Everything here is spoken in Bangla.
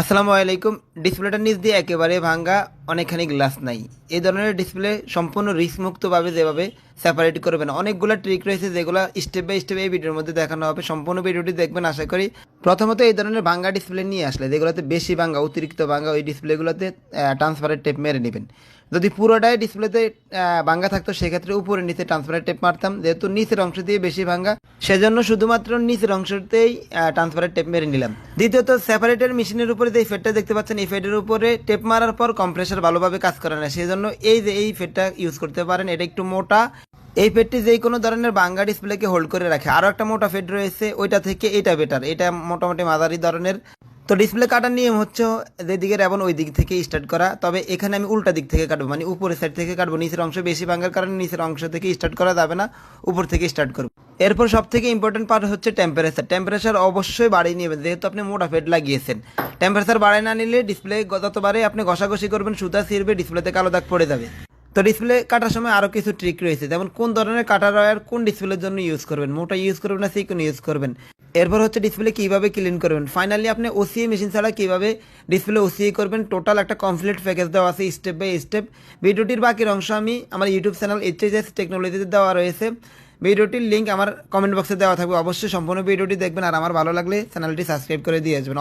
আসসালামু আলাইকুম। ডিসপ্লেটার নিচ দিয়ে একেবারে ভাঙ্গা, অনেকখানি গ্লাস নাই। এই ধরনের ডিসপ্লে সম্পূর্ণ রিস্ক মুক্তভাবে যেভাবে সেপারেট করবেন, অনেকগুলো ট্রিক রয়েছে যেগুলো স্টেপ বাই স্টেপ এই ভিডিওর মধ্যে দেখানো হবে। সম্পূর্ণ ভিডিওটি দেখবেন আশা করি। প্রথমত এই ধরনের ভাঙ্গা ডিসপ্লে নিয়ে আসলে, যেগুলোতে বেশি ভাঙ্গা, অতিরিক্ত ভাঙ্গা, ওই ডিসপ্লেগুলোতে ট্রান্সফারের টেপ মেরে নেবেন। যদি পুরোটাই ডিসপ্লেতে ভাঙ্গা থাকতো সেক্ষেত্রে উপরে নিচে ট্রান্সফারের টেপ মারতাম। যেহেতু নিচের অংশ দিয়ে বেশি ভাঙ্গা, সেজন্য শুধুমাত্র নিচের অংশতেই ট্রান্সফারের টেপ মেরে নিলাম। দ্বিতীয়ত, সেপারেটের মেশিনের উপরে যে ফেডটা দেখতে পাচ্ছেন, এই ফেডের উপরে টেপ মারার পর কম্প্রেসার ভালোভাবে কাজ করে না, সেই জন্য এই ফেডটা ইউজ করতে পারেন। এটা একটু মোটা। এই ফেডটি যে কোনো ধরনের ভাঙ্গা ডিসপ্লেকে হোল্ড করে রাখে। আরও একটা মোটা ফেড রয়েছে, ওইটা থেকে এটা বেটার। এটা মোটামুটি মাঝারি ধরনের। তো ডিসপ্লে কাটার নিয়ম হচ্ছে যেদিকে রেবন ওই দিক থেকে স্টার্ট করা, তবে এখানে আমি উল্টা দিক থেকে কাটবো, মানে উপরের সাইড থেকে কাটবো। নিচের অংশ বেশি ভাঙার কারণে নিচের অংশ থেকে স্টার্ট করা যাবে না, উপর থেকে স্টার্ট করবো। এরপর সব থেকে ইম্পর্টেন্ট পার্ট হচ্ছে টেম্পারেচার অবশ্যই বাড়িয়ে নেবেন, যেহেতু আপনি মোটা ফেড লাগিয়েছেন। টেম্পারেচার বাড়ায় না নিলে ডিসপ্লে যতবারে আপনি ঘষাঘষি করবেন সুতা ছিঁড়বে, ডিসপ্লেতে কালো দাগ পড়ে যাবে। তো ডিসপ্লে কাটার সময় আরও কিছু ট্রিক রয়েছে, যেমন কোন ধরনের কাটার ওয়্যার কোন ডিসপ্লের জন্য ইউজ করবেন, মোটা ইউজ করবেন না চিকন ইউজ করবেন। এরপর হচ্ছে ডিসপ্লে কীভাবে ক্লিন করবেন। ফাইনালি আপনি ওসিএ মেশিন ছাড়া কীভাবে ডিসপ্লে ওসিএ করবেন, টোটাল একটা কমপ্লিট প্যাকেজ দেওয়া আছে স্টেপ বাই স্টেপ। ভিডিওটির বাকির অংশ আমি আমার ইউটিউব চ্যানেল এইচএস টেকনোলজিতে দেওয়া রয়েছে। ভিডিওটির লিঙ্ক আমার কমেন্ট বক্সে দেওয়া থাকবে। অবশ্যই সম্পূর্ণ ভিডিওটি দেখবেন, আর আমার ভালো লাগলে চ্যানেলটি সাবস্ক্রাইব করে দিয়ে আসবেন।